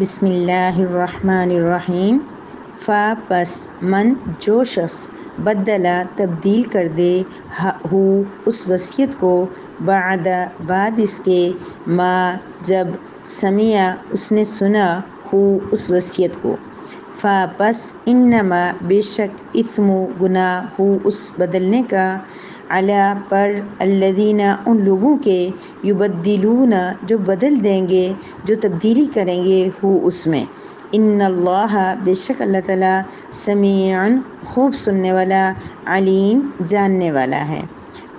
بسم اللہ الرحمن الرحیم۔ فا پس من جو شخص بدلا تبدیل کر دے ہو اس وصیت کو بعد اس کے ما جب سمع اس نے سنا ہو اس وصیت کو، فا پس انما بے شک اثم گناہ ہو اس بدلنے کا، علی پر الذین ان لوگوں کے یبدلون جو بدل دیں گے، جو تبدیلی کریں گے ہو اس میں، ان اللہ بے شک اللہ تعالیٰ سمیع خوب سننے والا، علیم جاننے والا ہے۔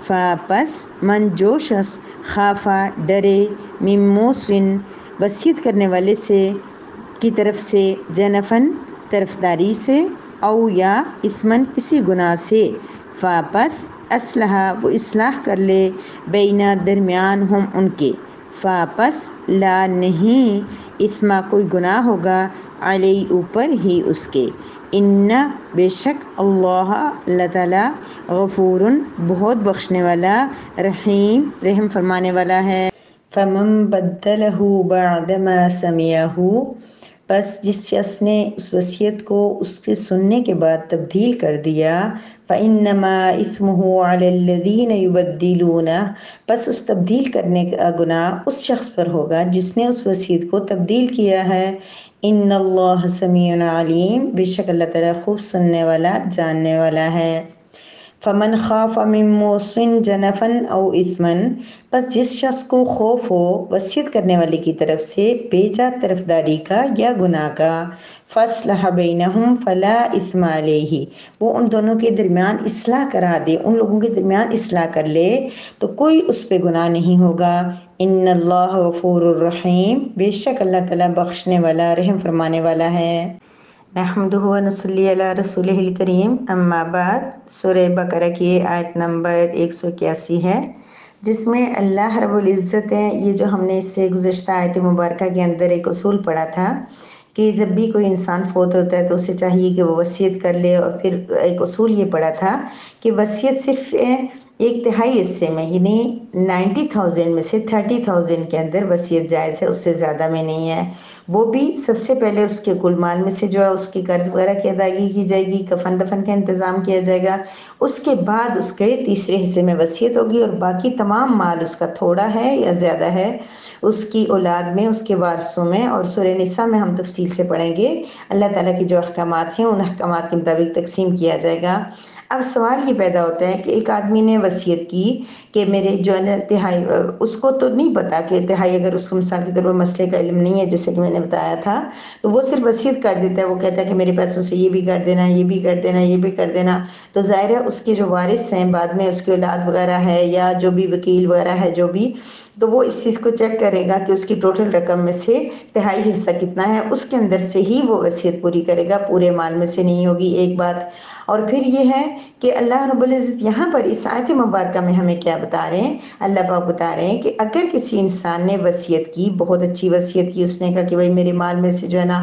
فا پس من جو شخص خافا ڈرے، من موصٍ وصیت کرنے والے سے کی طرف سے، جنفن طرفداری سے، او یا اثمن کسی گناہ سے، فا پس اصلح وہ اصلاح کر لے، بینا درمیان ہم ان کے، فا پس لا نہیں، اثما کوئی گناہ ہوگا، علیہ اوپر ہی اس کے، ان بے شک اللہ اللہ تعالیٰ غفور بہت بخشنے والا، رحیم رحم فرمانے والا ہے۔ فمن بدلہ بعد ما سمعہ پس جس شخص نے اس وصیت کو اس کے سننے کے بعد تبدیل کر دیا، فإنما إثمه على الذين يبدلونه پس اس تبدیل کرنے کا گناہ اس شخص پر ہوگا جس نے اس وصیت کو تبدیل کیا ہے، ان اللہ سمیع علیم بے شک اللہ تعالیٰ خوب سننے والا جاننے والا ہے۔ فمن خاف من موصٍ جنفا او اثما پس جس شخص کو خوف ہو وصیت کرنے والے کی طرف سے بیجا طرفداری کا یا گناہ کا، فاصلح بینہم فلا اثم علیہ وہ ان دونوں کے درمیان اصلاح کرا دے، ان لوگوں کے درمیان اصلاح کر لے تو کوئی اس پہ گناہ نہیں ہوگا، ان اللہ غفور الرحیم بے شک اللہ تعالیٰ بخشنے والا رحم فرمانے والا ہے۔ نحمدہ و نصلی علی رسولہ الکریم، اما بعد۔ سورہ بقرہ کی آیت نمبر 181 ہے، جس میں اللہ رب العزت ہے، یہ جو ہم نے اس سے گزشتہ آیت مبارکہ کے اندر ایک اصول پڑھا تھا کہ جب بھی کوئی انسان فوت ہوتا ہے تو اسے چاہیے کہ وہ وصیت کر لے، اور پھر ایک اصول یہ پڑھا تھا کہ وصیت صرف ایک تہائی حصے میں، یعنی 90,000 میں سے 30,000 کے اندر وصیت جائز ہے، اس سے زیادہ میں نہیں ہے۔ وہ بھی سب سے پہلے اس کے کل مال میں سے جو ہے اس کی قرض وغیرہ کی ادائیگی کی جائے گی، کفن دفن کا انتظام کیا جائے گا، اس کے بعد اس کے تیسرے حصے میں وصیت ہوگی، اور باقی تمام مال اس کا تھوڑا ہے یا زیادہ ہے اس کی اولاد میں، اس کے وارثوں میں، اور سورہ نساء میں ہم تفصیل سے پڑھیں گے اللہ تعالیٰ کی جو احکامات ہیں ان احکامات کے مطابق تقسیم کیا جائے گا۔ اب سوال یہ پیدا ہوتا ہے کہ ایک آدمی نے وصیت کی کہ میرے جو ہے نا تہائی، اس کو تو نہیں پتا کہ تہائی، اگر اس کو مثال کے طور پر مسئلے کا علم نہیں ہے جیسے کہ میں نے بتایا تھا، تو وہ صرف وصیت کر دیتا ہے، وہ کہتا ہے کہ میرے پیسوں سے یہ بھی کر دینا، یہ بھی کر دینا، یہ بھی کر دینا، تو ظاہر ہے اس کے جو وارث ہیں بعد میں اس کی اولاد وغیرہ ہے یا جو بھی وکیل وغیرہ ہے جو بھی، تو وہ اس چیز کو چیک کرے گا کہ اس کی ٹوٹل رقم میں سے تہائی حصہ کتنا ہے، اس کے اندر سے ہی وہ وصیت پوری کرے گا، پورے مال میں سے نہیں ہوگی، ایک بات۔ اور پھر یہ ہے کہ اللہ رب العزت یہاں پر اس آیت مبارکہ میں ہمیں کیا بتا رہے ہیں، اللہ پاک بتا رہے ہیں کہ اگر کسی انسان نے وصیت کی، بہت اچھی وصیت کی، اس نے کہا کہ بھائی میرے مال میں سے جو ہے نا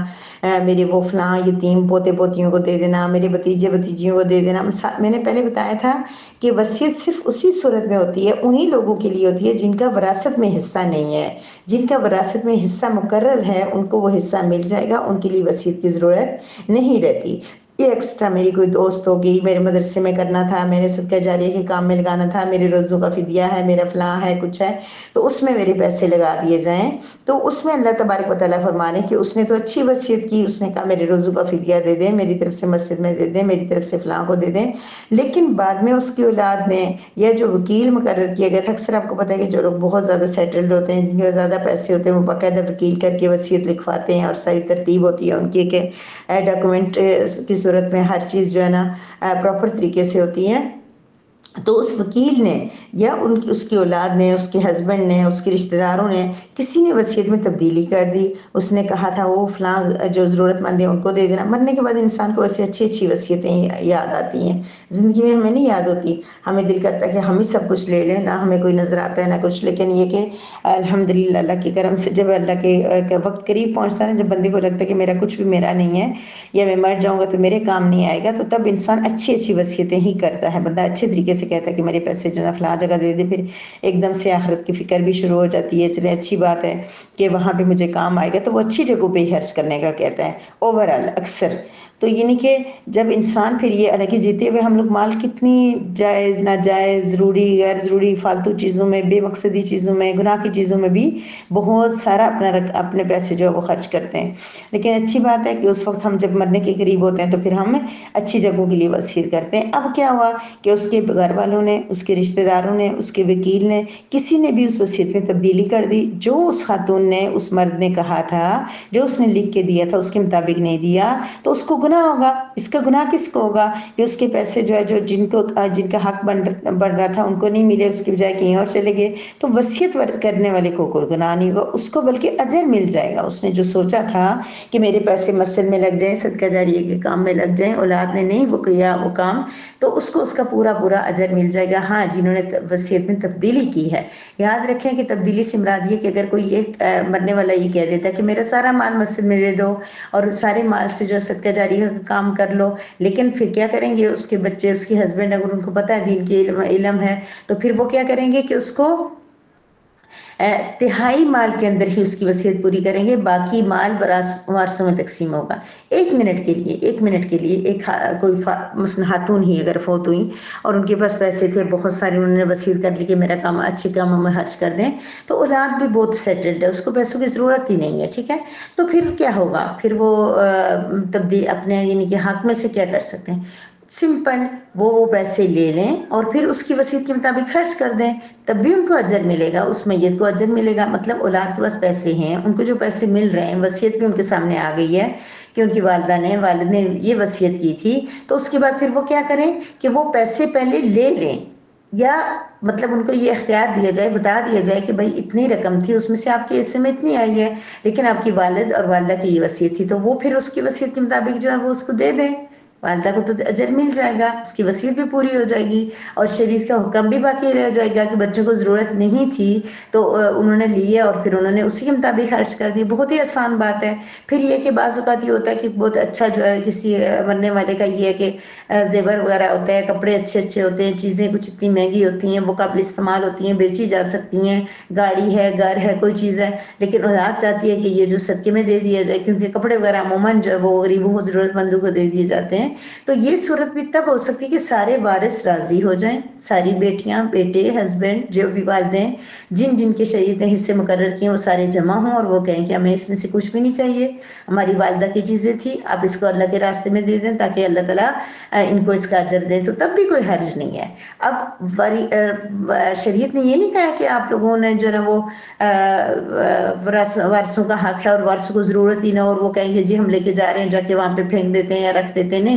میرے وہ فلاں یتیم پوتے پوتیوں کو دے دینا، میرے بھتیجے بھتیجیوں کو دے دینا، میں نے پہلے بتایا تھا کہ وصیت صرف اسی صورت میں ہوتی ہے، انہی لوگوں کے لیے ہوتی ہے جن کا وراثت میں حصہ نہیں ہے، جن کا وراثت میں حصہ مقرر ہے ان کو وہ حصہ مل جائے گا، ان کے لیے وصیت کی ضرورت نہیں رہتی۔ یہ ایکسٹرا میری کوئی دوست ہوگی، میرے مدرسے میں کرنا تھا، میرے صدقہ جاریہ کے کام میں لگانا تھا، میرے روزوں کا فدیہ ہے، میرا فلاں ہے، کچھ ہے، تو اس میں میرے پیسے لگا دیے جائیں، تو اس میں اللہ تبارک و تعالیٰ فرمانے کہ اس نے تو اچھی وصیت کی، اس نے کہا میرے روزوں کا فدیہ دے دیں، میری طرف سے مسجد میں دے دیں، میری طرف سے فلاں کو دے دیں، لیکن بعد میں اس کی اولاد نے یا جو وکیل مقرر کیا گیا تھا، اکثر آپ کو پتہ ہے کہ جو لوگ بہت زیادہ سیٹلڈ ہوتے ہیں، جن کے زیادہ پیسے ہوتے ہیں، وہ باقاعدہ وکیل کر کے وصیت لکھواتے ہیں، اور ساری ترتیب ہوتی ہے ان کی کہ ڈاکومنٹ کی صورت میں ہر چیز جو ہے نا پراپر طریقے سے ہوتی ہے، تو اس وکیل نے یا اس کی اولاد نے، اس کے ہسبینڈ نے، اس کے رشتہ داروں نے، کسی نے وصیت میں تبدیلی کر دی، اس نے کہا تھا وہ فلاں جو ضرورت مند ہیں ان کو دے دینا۔ مرنے کے بعد انسان کو ایسے اچھی اچھی وصیتیں یاد آتی ہیں، زندگی میں ہمیں نہیں یاد ہوتی، ہمیں دل کرتا ہے کہ ہم ہی سب کچھ لے لیں، نہ ہمیں کوئی نظر آتا ہے نہ کچھ، لیکن یہ کہ الحمدللہ اللہ کے کرم سے جب اللہ کے وقت قریب پہنچتا ہے نا، جب بندے کو لگتا ہے کہ میرا کچھ بھی میرا نہیں ہے، یا میں مر جاؤں گا تو میرے کام نہیں آئے گا، تو تب انسان اچھی اچھی وصیتیں ہی کرتا ہے، بندہ اچھے طریقے سے سے کہتا ہے کہ میرے پیسے جو ہے فلاں جگہ دے دے، پھر ایک دم سے آخرت کی فکر بھی شروع ہو جاتی ہے، چلے اچھی بات ہے کہ وہاں پہ مجھے کام آئے گا، تو وہ اچھی جگہوں پہ ہی خرچ کرنے کا کہتا ہے اوور آل اکثر۔ تو یعنی کہ جب انسان پھر یہ حالانکہ جیتے ہوئے ہم لوگ مال کتنی جائز ناجائز، ضروری غیر ضروری، فالتو چیزوں میں، بے مقصدی چیزوں میں، گناہ کی چیزوں میں بھی بہت سارا اپنے پیسے جو ہے وہ خرچ کرتے ہیں۔ لیکن اچھی بات ہے کہ اس وقت ہم جب مرنے کے قریب ہوتے ہیں تو پھر ہم اچھی جگہوں کے لیے وصیت کرتے ہیں۔ اب کیا ہوا کہ اس کے گھر والوں نے، اس کے رشتہ داروں نے، اس کے وکیل نے، کسی نے بھی اس وصیت میں تبدیلی کر دی۔ جو اس خاتون نے، اس مرد نے کہا تھا، جو اس نے لکھ کے دیا تھا، اس کے مطابق نہیں دیا، تو اس کو گناہ ہوگا۔ اس کا گناہ کس کو ہوگا کہ اس کے پیسے جو ہے جن کا حق بن رہا تھا ان کو نہیں ملے، اس کی بجائے کہیں اور چلے گئے، تو وصیت کرنے والے کو کوئی گناہ نہیں ہوگا، اس کو بلکہ اجر مل جائے گا۔ اس نے جو سوچا تھا کہ میرے پیسے مسجد میں لگ جائیں، صدقہ جاریہ کے کام میں لگ جائیں، اولاد نے نہیں وہ کیا وہ کام، تو اس کو اس کا پورا اجر مل جائے گا۔ ہاں، جنہوں نے وصیت میں تبدیلی کی ہے، یاد رکھیں کہ تبدیلی سے مراد یہ کہ اگر کوئی ایک مرنے والا یہ کہہ دیتا کہ میرا سارا مال مسجد میں دے دو اور سارے مال سے جو صدقہ جاریہ کا کام کر لو، لیکن پھر کیا کریں گے اس کے بچے، اس کی ہسبینڈ، اگر ان کو پتہ ہے دین کی علم ہے تو پھر وہ کیا کریں گے کہ اس کو تہائی مال کے اندر ہی اس کی وصیت پوری کریں گے، باقی مال وارثوں میں تقسیم ہوگا۔ ایک منٹ کے لیے ایک کوئی مثلا خاتون ہی اگر فوت ہوئی اور ان کے پاس پیسے تھے بہت سارے، انہوں نے وصیت کر لی کہ میرا کام اچھے کاموں میں خرچ کر دیں، تو اولاد بھی بہت سیٹلڈ ہے، اس کو پیسوں کی ضرورت ہی نہیں ہے، ٹھیک ہے، تو پھر کیا ہوگا؟ پھر وہ تبدیل اپنے یعنی کہ حق میں سے کیا کر سکتے ہیں؟ سمپل، وہ پیسے لے لیں اور پھر اس کی وصیت کے مطابق خرچ کر دیں، تب بھی ان کو اجر ملے گا، اس میت کو اجر ملے گا۔ مطلب اولاد کے پاس پیسے ہیں، ان کو جو پیسے مل رہے ہیں، وصیت بھی ان کے سامنے آ گئی ہے کہ ان کی والد نے یہ وصیت کی تھی، تو اس کے بعد پھر وہ کیا کریں کہ وہ پیسے پہلے لے لیں، یا مطلب ان کو یہ اختیار دیا جائے، بتا دیا جائے کہ بھائی اتنی رقم تھی، اس میں سے آپ کے حصے میں اتنی آئی ہے، لیکن آپ کی والد اور والدہ کی یہ وصیت تھی، تو وہ پھر اس کی وصیت کے مطابق جو ہے وہ اس کو دے دیں، والدہ کو تو اجر مل جائے گا، اس کی وصیت بھی پوری ہو جائے گی، اور شریعت کا حکم بھی باقی رہ جائے گا کہ بچوں کو ضرورت نہیں تھی تو انہوں نے لیے اور پھر انہوں نے اسی کے مطابق خرچ کر دی۔ بہت ہی آسان بات ہے۔ پھر یہ کہ بعض اوقات یہ ہوتا ہے کہ بہت اچھا جو ہے کسی مرنے والے کا یہ ہے کہ زیور وغیرہ ہوتا ہے، کپڑے اچھے ہوتے ہیں، چیزیں کچھ اتنی مہنگی ہوتی ہیں، وہ قابل استعمال ہوتی ہیں، بیچی جا سکتی ہیں، گاڑی ہے، گھر ہے، کوئی چیز ہے، لیکن اولاد چاہتی ہے کہ یہ جو صدقے میں دے دیا جائے، کیونکہ کپڑے وغیرہ عموماً جو ہے وہ غریبوں کو، ضرورت مندوں کو دے دیے جاتے ہیں، تو یہ صورت بھی تب ہو سکتی ہے کہ سارے وارث راضی ہو جائیں، ساری بیٹیاں، بیٹے، ہسبینڈ، جو بھی والدین جن کے شریعت نے حصے مقرر کیے وہ سارے جمع ہوں اور وہ کہیں کہ ہمیں اس میں سے کچھ بھی نہیں چاہیے، ہماری والدہ کی چیزیں تھی، آپ اس کو اللہ کے راستے میں دے دیں تاکہ اللہ تعالیٰ ان کو اس کا اجر دیں، تو تب بھی کوئی حرج نہیں ہے۔ اب شریعت نے یہ نہیں کہا کہ آپ لوگوں نے جو ہے وہ وارثوں کا حق ہے اور وارثوں کو ضرورت ہی نہ، اور وہ کہیں گے جی ہم لے کے جا رہے ہیں، جا کے وہاں پہ پھینک دیتے ہیں یا رکھ دیتے ہیں، نہیں،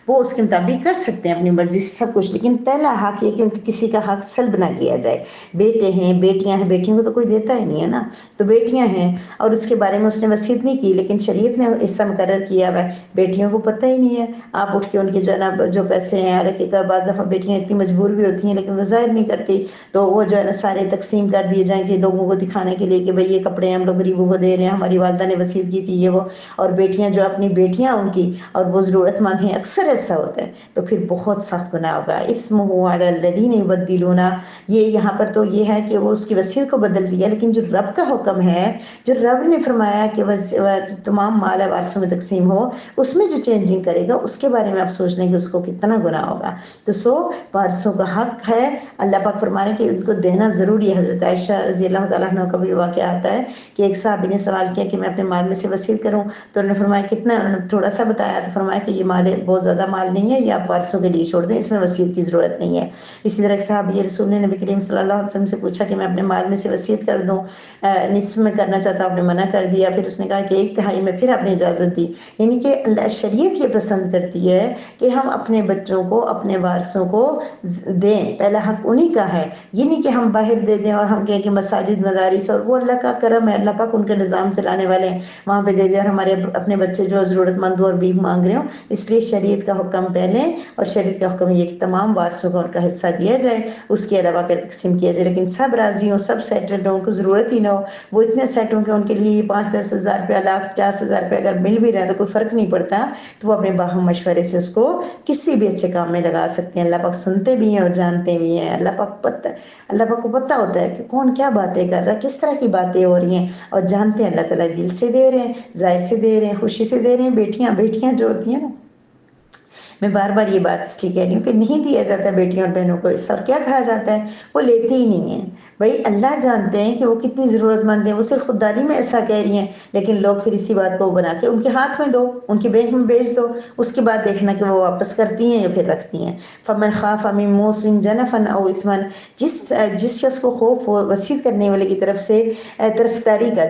وہ اس کے مطابق کر سکتے ہیں اپنی مرضی سے سب کچھ، لیکن پہلا حق یہ کہ ان کسی کا حق سلب نہ کیا جائے۔ بیٹے ہیں، بیٹیاں ہیں، بیٹیوں کو تو کوئی دیتا ہی نہیں ہے نا، تو بیٹیاں ہیں اور اس کے بارے میں اس نے وصیت نہیں کی لیکن شریعت نے حصہ مقرر کیا ہوا ہے، بیٹیوں کو پتہ ہی نہیں ہے، آپ اٹھ کے ان کے جو ہے نا جو پیسے ہیں، حالانکہ بعض دفعہ بیٹیاں اتنی مجبور بھی ہوتی ہیں لیکن وہ ظاہر نہیں کرتی، تو وہ جو ہے نا سارے تقسیم کر دیے جائیں گے لوگوں کو دکھانے کے لیے کہ بھئی یہ کپڑے ہم لوگ غریبوں کو دے رہے ہیں، ہماری والدہ نے وصیت کی تھی، یہ وہ، اور بیٹیاں جو اپنی بیٹیاں ان کی اور وہ ضرورت مند ہیں، اکثر ایسا ہوتا ہے، تو پھر بہت سخت گناہ ہوگا۔ اسمہ علی الذین یبدلون، یہ یہاں پر تو یہ ہے کہ وہ اس کی وصیت کو بدل دیا، لیکن جو رب کا حکم ہے، جو رب نے فرمایا کہ تمام مال وارثوں میں تقسیم ہو، اس میں جو چینجنگ کرے گا اس کے بارے میں آپ سوچ لیں کہ اس کو کتنا گناہ ہوگا۔ تو وارثوں کا حق ہے، اللہ پاک فرما رہے ہیں کہ ان کو دینا ضروری ہے۔ حضرت عائشہ رضی اللہ تعالیٰ عنہ کا بھی واقعہ آتا ہے کہ ایک صحابی نے سوال کیا کہ میں اپنے مال میں سے وصیت کروں، تو انہوں نے فرمایا کتنا، انہوں نے تھوڑا سا بتایا، تو فرمایا کہ یہ مال بہت زیادہ مال نہیں ہے، یہ آپ وارثوں کے لیے چھوڑ دیں، اس میں وصیت کی ضرورت نہیں ہے۔ اسی طرح ایک صحابی رسول نے نبی کریم صلی اللہ علیہ وسلم سے پوچھا کہ میں اپنے مال میں سے وصیت کر دوں، نصف میں کرنا چاہتا، آپ نے منع کر دیا، پھر اس نے کہا کہ ایک تہائی میں، پھر آپ نے اجازت دی۔ یعنی کہ شریعت یہ پسند کرتی ہے کہ ہم اپنے بچوں کو، اپنے وارثوں کو دیں، پہلا حق انہی کا ہے، یہ نہیں کہ ہم باہر دے دیں اور ہم کہیں کہ مساجد، مدارس، اور وہ اللہ کا کرم ہے، اللہ پاک ان کا نظام چلانے والے ہیں، وہاں پہ دے دیں اور ہمارے اپنے بچے جو ضرورت مند ہو اور بھیک مانگ رہے ہوں، اس لیے شریعت کا حکم پہلے، اور شریعت کا حکم یہ کہ تمام وارثوں کو ان کا حصہ دیا جائے، اس کے علاوہ اگر تقسیم کیا جائے، لیکن سب راضی ہوں، سب سیٹلڈ ہوں، کو ضرورت ہی نہ ہو، وہ اتنے سیٹ ہوں کہ ان کے لیے یہ 5-10 ہزار روپیہ، لاکھ 50,000 روپیہ اگر مل بھی رہا ہے تو کوئی فرق نہیں پڑتا، تو وہ اپنے باہم مشورے سے اس کو کسی بھی اچھے کام میں لگا سکتے ہیں۔ اللہ پاک سنتے بھی ہیں اور جانتے بھی ہیں، اللہ پاک کو پتہ ہوتا ہے کہ کون کیا باتیں کر رہا ہے، کس طرح کی باتیں ہو رہی ہیں، اور جانتے ہیں اللہ تعالیٰ دل سے دے رہے ہیں، ظاہر سے دے رہے ہیں، خوشی سے دے رہے ہیں۔ بیٹیاں جو ہوتی ہیں نا، میں بار بار یہ بات اس لیے کہہ رہی ہوں کہ نہیں دیا جاتا بیٹیوں اور بہنوں کو اس وقت، کیا کہا جاتا ہے، وہ لیتی ہی نہیں ہیں۔ بھائی اللہ جانتے ہیں کہ وہ کتنی ضرورت مند ہیں، وہ صرف خودداری میں ایسا کہہ رہی ہیں، لیکن لوگ پھر اسی بات کو بنا کے ان کے ہاتھ میں دو، ان کے بینک میں بھیج دو، اس کے بعد دیکھنا کہ وہ واپس کرتی ہیں یا پھر رکھتی ہیں۔ فمن خاف من موص جنفا او اثما، جس شخص کو خوف ہو وصیت کرنے والے کی طرف سے طرفداری کا،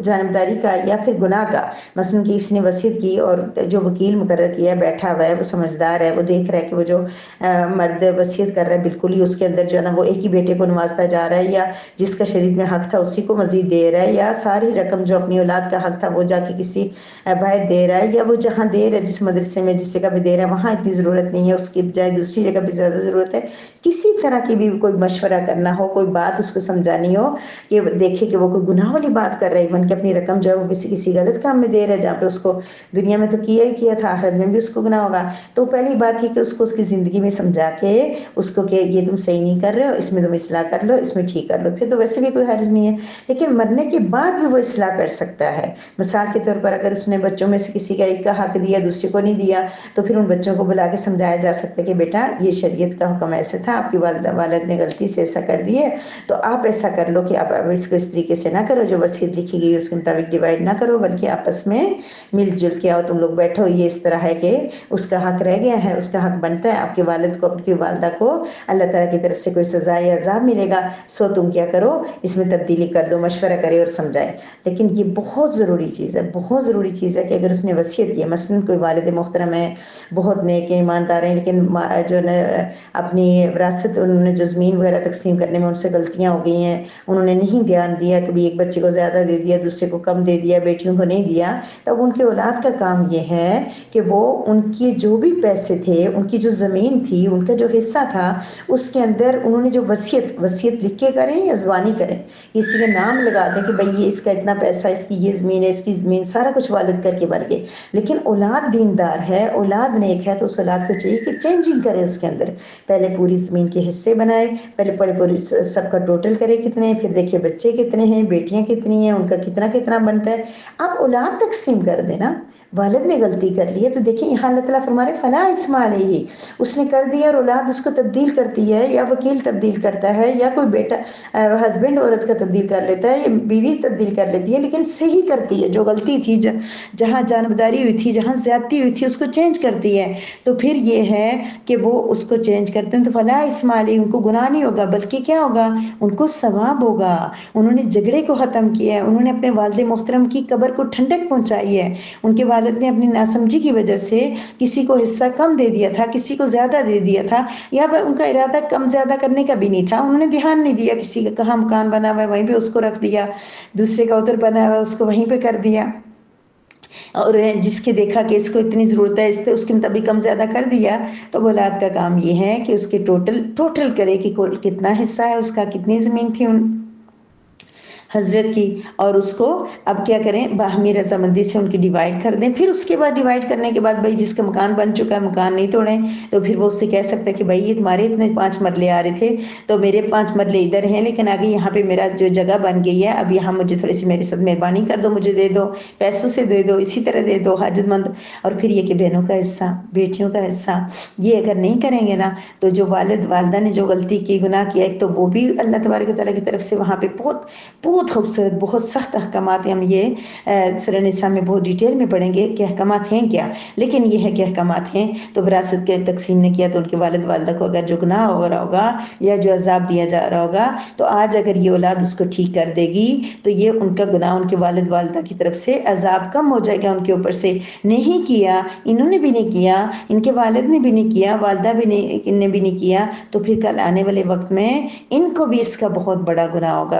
جانبداری کا یا پھر گناہ کا، مثلا کہ اس نے وصیت کی اور جو وکیل مقرر کیا بیٹھا ہوا ہے، وہ سمجھدار ہے، وہ دیکھ رہا ہے کہ وہ جو مرد وصیت کر رہا ہے بالکل ہی اس کے اندر جو ہے نا وہ ایک ہی بیٹے کو نوازتا جا رہا ہے، یا جس کا شریعت میں حق تھا اسی کو مزید دے رہا ہے، یا ساری رقم جو اپنی اولاد کا حق تھا وہ جا کے کسی باہر دے رہا ہے، یا وہ جہاں دے رہا ہے جس مدرسے میں جس جگہ پہ دے رہا ہے وہاں اتنی ضرورت نہیں ہے، اس کی بجائے دوسری جگہ پہ زیادہ ضرورت ہے، کسی طرح کی بھی کوئی مشورہ کرنا ہو، کوئی بات اس کو سمجھانی ہو کہ دیکھے کہ وہ کوئی گناہ والی بات کر رہی ہے، بن کے اپنی رقم جو ہے وہ کسی غلط کام میں دے رہا ہے، جہاں پہ اس کو دنیا میں تو کیا ہی کیا تھا، آخرت میں بھی اس کو گناہ ہوگا۔ تو پہلی بات یہ کہ اس کو اس کی زندگی میں سمجھا کے اس کو کہ یہ تم صحیح نہیں کر رہے ہو، اس میں تم اصلاح کر لو، اس میں ٹھیک کر لو، پھر تو ویسے بھی کوئی حرج نہیں ہے، لیکن مرنے کے بعد بھی وہ اصلاح کر سکتا ہے۔ مثال کے طور پر اگر اس نے بچوں میں سے کسی کا ایک کا حق دیا دوسرے کو نہیں دیا، تو پھر ان بچوں کو بلا کے سمجھایا جا سکتا ہے کہ بیٹا یہ شریعت کا حکم ایسا تھا، آپ کی والد نے غلطی سے ایسا کر دی ہے، تو آپ ایسا کر لو کہ آپ اس کو اس طریقے سے نہ کرو، جو وصیت لکھی گئی اس کے مطابق ڈیوائڈ نہ کرو، بلکہ آپس میں مل جل کے آؤ، تم لوگ بیٹھو، یہ اس طرح ہے کہ اس کا حق رہ گیا ہے، اس کا حق بنتا ہے، آپ کے والد کو آپ کی والدہ کو اللہ تعالیٰ کی طرف سے کوئی سزا یا عذاب ملے گا، سو تم کیا کرو اس میں تبدیلی کر دو، مشورہ کرے اور سمجھائے۔ لیکن یہ بہت ضروری چیز ہے، بہت ضروری چیز ہے کہ اگر اس نے وصیت کی ہے، مثلا کوئی والد محترم ہے، بہت نیک ایماندار ہیں، لیکن جو اپنی وراثت انہوں نے جو زمین وغیرہ تقسیم کرنے میں ان سے غلطیاں ہو گئی ہیں، انہوں نے نہیں دھیان دیا، کبھی ایک بچے کو زیادہ دے دیا، دوسرے کو کم دے دیا، بیٹیوں کو نہیں دیا، تب ان کے اولاد کا کام یہ ہے کہ وہ ان کی جو بھی پیسے تھے، ان کی جو زمین تھی، ان کا جو حصہ تھا، اس کے اندر انہوں نے جو وصیت لکھ کے کریں یا زبانی کریں، کسی کے نام لگا دیں کہ بھئی یہ اس کا اتنا پیسہ، اس کی یہ زمین ہے، اس کی زمین، سارا کچھ والد کر کے بھر گئے، لیکن اولاد دیندار ہے، اولاد نیک ہے، تو اس اولاد کو چاہیے کہ چینجنگ کرے اس کے اندر، پہلے پوری زمین کے حصے بنائے، پہلے سب کا ٹوٹل کرے کتنے ہیں، پھر دیکھیں بچے کتنے ہیں، بیٹیاں کتنی ہیں، ان کا کتنا کتنا بنتا ہے، اب اولاد تقسیم کر دینا۔ والد نے غلطی کر لی ہے تو دیکھیں یہاں اللہ تعالیٰ فرما رہے فلا اثم علیہ، اس نے کر دیا اور اولاد اس کو تبدیل کرتی ہے، یا وکیل تبدیل کرتا ہے، یا کوئی بیٹا ہسبینڈ عورت کا تبدیل کر لیتا ہے، یا بیوی تبدیل کر لیتی ہے، لیکن صحیح کرتی ہے، جو غلطی تھی، جہاں جانبداری ہوئی تھی، جہاں زیادتی ہوئی تھی، اس کو چینج کرتی ہے، تو پھر یہ ہے کہ وہ اس کو چینج کرتے ہیں تو فلا اثم علیہ، ان کو گناہ نہیں ہوگا، بلکہ کیا ہوگا، ان کو ثواب ہوگا، انہوں نے جھگڑے کو ختم کیا ہے، انہوں نے اپنے والد محترم کی قبر کو ٹھنڈک پہنچائی ہے، ان کے والد نے اپنی ناسمجھی کی وجہ سے کسی کو حصہ کم دے دیا تھا، کسی کو زیادہ دے دیا تھا، یا ان کا ارادہ کم زیادہ کرنے کا بھی نہیں تھا، انہوں نے دھیان نہیں دیا، کسی کا کہاں مکان بنا ہوا ہے وہیں پہ اس کو رکھ دیا، دوسرے کا ادھر بنا ہوا ہے اس کو وہیں پہ کر دیا، اور جس کے دیکھا کہ اس کو اتنی ضرورت ہے اس کے مطابق کم زیادہ کر دیا، تو اولاد کا کام یہ ہے کہ اس کے ٹوٹل کرے کہ کتنا حصہ ہے اس کا، کتنی زمین تھی ان حضرت کی، اور اس کو اب کیا کریں باہمی رضامندی سے ان کی ڈیوائڈ کر دیں، پھر اس کے بعد ڈیوائڈ کرنے کے بعد بھائی جس کا مکان بن چکا ہے مکان نہیں توڑیں، تو پھر وہ اس سے کہہ سکتا ہے کہ بھائی یہ تمہارے اتنے 5 مرلے آ رہے تھے تو میرے 5 مرلے ادھر ہیں، لیکن آگے یہاں پہ میرا جو جگہ بن گئی ہے اب یہاں مجھے تھوڑی سی میرے ساتھ مہربانی کر دو، مجھے دے دو، پیسوں سے دے دو، اسی طرح دے دو حاجت مند، اور پھر یہ کہ بہنوں کا حصہ، بیٹیوں کا حصہ، یہ اگر نہیں کریں گے نا تو جو والد والدہ نے جو غلطی کی، گناہ کیا، ایک تو وہ بھی اللہ تبارک و تعالیٰ کی طرف سے وہاں پہ بہت خوبصورت، بہت سخت احکامات ہیں، ہم یہ سورہ نساء میں بہت ڈیٹیل میں پڑھیں گے کہ احکامات ہیں کیا، لیکن یہ ہے کہ احکامات ہیں، تو وراثت کے تقسیم نے کیا تو ان کے والد والدہ کو اگر جو گناہ ہو رہا ہوگا یا جو عذاب دیا جا رہا ہوگا، تو آج اگر یہ اولاد اس کو ٹھیک کر دے گی تو یہ ان کا گناہ ان کے والد والدہ کی طرف سے عذاب کم ہو جائے گا ان کے اوپر سے، نہیں کیا انہوں نے بھی نہیں کیا، ان کے والد نے بھی نہیں کیا، والدہ بھی نے بھی نہیں کیا، تو پھر کل آنے والے وقت میں ان کو بھی اس کا بہت بڑا گناہ ہوگا،